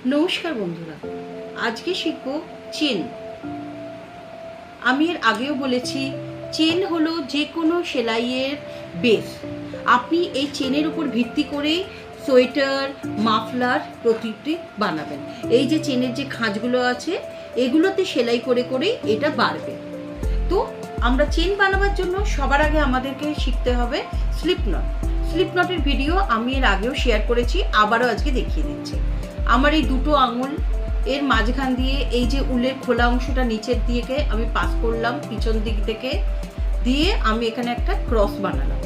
নমস্কার বন্ধুরা, আজকে শিখব চেন। আমি এর আগেও বলেছি, চেন হলো যে কোনো সেলাইয়ের বেস। আপনি এই চেনের উপর ভিত্তি করেই সোয়েটার, মাফলার প্রতিটি বানাবেন। এই যে চেনের যে খাঁজগুলো আছে, এগুলোতে সেলাই করে করেই এটা বাড়বে। তো আমরা চেন বানাবার জন্য সবার আগে আমাদেরকে শিখতে হবে স্লিপ নট। স্লিপ নটের ভিডিও আমি এর আগেও শেয়ার করেছি, আবারও আজকে দেখিয়ে দিচ্ছি। আমার এই দুটো আঙুল এর মাঝখান দিয়ে এই যে উলের খোলা অংশটা নিচের দিকে আমি পাস করলাম, পিছন দিক থেকে দিয়ে আমি এখানে একটা ক্রস বানালাম।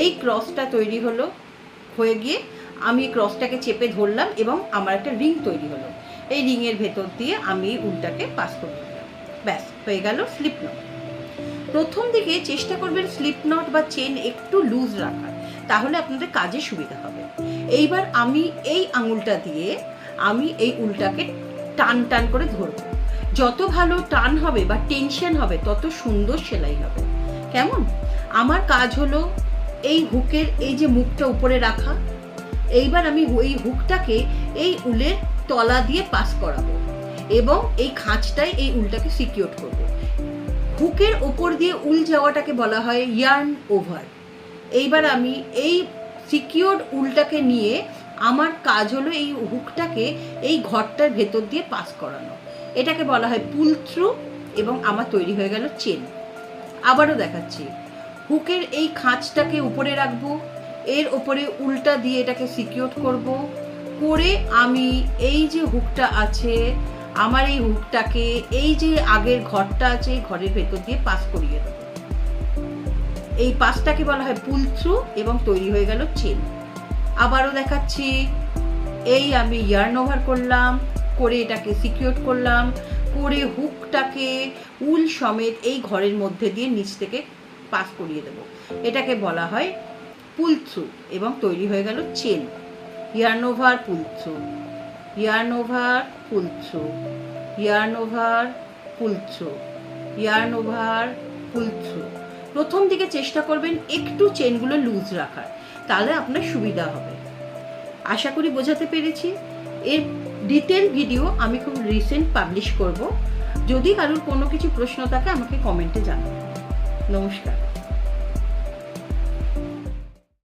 এই ক্রসটা তৈরি হয়ে গিয়ে আমি ক্রসটাকে চেপে ধরলাম এবং আমার একটা রিং তৈরি হলো। এই রিংয়ের ভেতর দিয়ে আমি উলটাকে পাস করে দিলাম। ব্যাস, হয়ে গেল স্লিপ নট। প্রথম দিকে চেষ্টা করবেন স্লিপ নট বা চেন একটু লুজ রাখার, তাহলে আপনাদের কাজে সুবিধা হবে। এইবার আমি এই আঙুলটা দিয়ে আমি এই উলটাকে টান টান করে ধরবো। যত ভালো টান হবে বা টেনশন হবে তত সুন্দর সেলাই হবে। কেমন? আমার কাজ হলো এই হুকের এই যে মুখটা উপরে রাখা। এইবার আমি এই হুকটাকে এই উলের তলা দিয়ে পাস করাবো এবং এই খাঁজটাই এই উলটাকে সিকিউর করবো। হুকের ওপর দিয়ে উল যাওয়াটাকে বলা হয় ইয়ার্ন ওভার। এইবার আমি এই সিকিউরড উলটাকে নিয়ে আমার কাজ হলো এই হুকটাকে এই ঘরটার ভেতর দিয়ে পাস করানো। এটাকে বলা হয় পুল থ্রু এবং আমার তৈরি হয়ে গেল চেন। আবারও দেখাচ্ছি, হুকের এই খাঁজটাকে উপরে রাখবো, এর ওপরে উলটা দিয়ে এটাকে সিকিউর করব, করে আমি এই যে হুকটা আছে আমার এই হুকটাকে এই যে আগের ঘরটা আছে এই ঘরের ভেতর দিয়ে পাস করিয়ে দেবো। এই পাসটাকে বলা হয় পুল থ্রু এবং তৈরি হয়ে গেল চেন। আবারও দেখাচ্ছি, এই আমি ইয়ার্ন ওভার করলাম, করে এটাকে সিকিউর করলাম, করে হুকটাকে উল সমেত এই ঘরের মধ্যে দিয়ে নিচ থেকে পাস করিয়ে দেবো। এটাকে বলা হয় পুল থ্রু এবং তৈরি হয়ে গেল চেন। ইয়ার্ন ওভার, পুল থ্রু, ইয়ার্ন ওভার, পুল থ্রু, ইয়ার্ন ওভার, পুল থ্রু, ইয়ার্ন ওভার, পুল থ্রু। প্রথম দিকে চেষ্টা করবেন একটু চেনগুলো লুজ রাখার, তাহলে আপনার সুবিধা হবে। আশা করি বোঝাতে পেরেছি। এর ডিটেল ভিডিও আমি খুব রিসেন্ট পাবলিশ করব। যদি কারোর কোনো কিছু প্রশ্ন থাকে আমাকে কমেন্টে জানাবেন। নমস্কার।